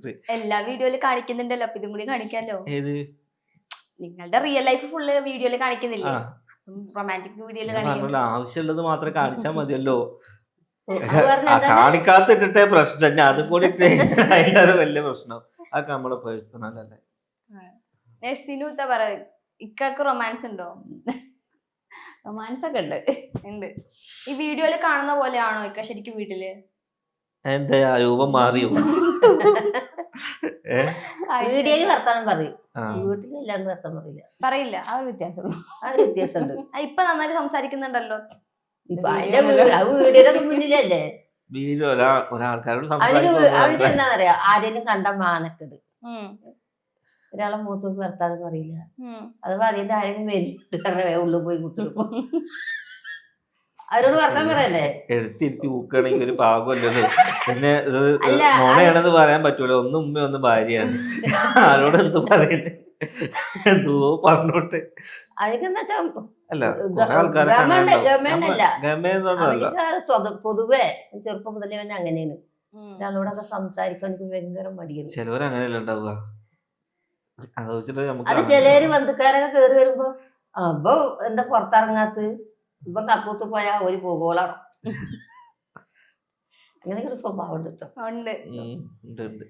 വെച്ചിട്ട്. എല്ലാ വീഡിയോയില് കാണിക്കുന്നുണ്ടല്ലോ, അപ്പൊ ഇതും കൂടി കാണിക്കാലോ. ഏത്? നിങ്ങളുടെ റിയൽ ലൈഫ് ഫുള്ള് വീഡിയോയില് കാണിക്കുന്നില്ലേ, റൊമാൻറ്റിക് വീഡിയോയില് കാണിക്കുന്നില്ല. ആവശ്യമുള്ളത് മാത്രം കാണിച്ചാൽ മതിയല്ലോ. അത് പറഞ്ഞ എന്താണ്? കാണിക്കാത്തിട്ടിട്ടേ പ്രശ്നം, അതും കൂടി അതിനത് വലിയ പ്രശ്നം. അതൊക്കെ നമ്മളെ പേഴ്സണൽ അല്ലേ. സിനു എന്താ പറയാ, ഇക്കാക്ക് റൊമാൻസ് ഉണ്ടോ? റൊമാൻസ് ഒക്കെ ഉണ്ട്. ഈ വീഡിയോയില് കാണുന്ന പോലെയാണോ ഇക്ക ശരിക്കും വീട്ടില്? എന്താ രൂപം മാറിയോ? വീഡിയോയില് വർത്താനം പറയും, വീട്ടിലല്ലാണ്ട് വർത്താനം പറയില്ല. ആ ഒരു വ്യത്യാസമുള്ളൂ. ആ ഒരു വ്യത്യാസമുണ്ട്. ഇപ്പൊ നന്നായിട്ട് സംസാരിക്കുന്നുണ്ടല്ലോ. ഇപ്പൊ അതിന്റെ വീഡിയോയുടെ മുന്നിലല്ലേ വീഡിയോ ഒരാൾക്കാരോട് അവർക്ക് എന്താന്നറിയാ, ആരെങ്കിലും കണ്ട മാനക്കെട്. ഒരാളെ മൂത്തോക്ക് വർത്താനം പറയില്ല. അത് പറയുന്നത് ആരെങ്കിലും വരും ഉള്ളിൽ പോയി കുത്തിരിക്കും. അവരോട് വർത്താനം പറയല്ലേ. എടുത്തിരുത്തി ഊക്കുകയാണെങ്കിൽ ഒരു പാകമല്ലല്ലോ. പിന്നെ ഇത് നോണയാണെന്ന് പറയാൻ പറ്റൂല. ഒന്ന് ഉമ്മ ഒന്ന് ഭാര്യയാണ്. ആരോട് എന്ത് പറയണ്ടേ, എന്തോ പറഞ്ഞോട്ടെ. അതൊക്കെന്താ അല്ല ഗമേന്നല്ല, പൊതുവെ ചെറുപ്പം മുതലേ തന്നെ അങ്ങനെയാണ്. ഒരാളോടൊക്കെ സംസാരിക്കാൻ എനിക്ക് ഭയങ്കര മടിയാണ്. ചിലവരങ്ങനെയല്ല ഉണ്ടാവുക. അത് ചിലര് ബന്ധുക്കാരൊക്കെ കേറി വരുമ്പോ അപ്പൊ എന്താ പുറത്തിറങ്ങാത്ത, ഇപ്പൊ കക്കൂസ് പോയാ ഒരു പോകോളാണ്. അങ്ങനെയൊക്കെ ഒരു സ്വഭാവം ഉണ്ട് കേട്ടോ. ഉണ്ട്.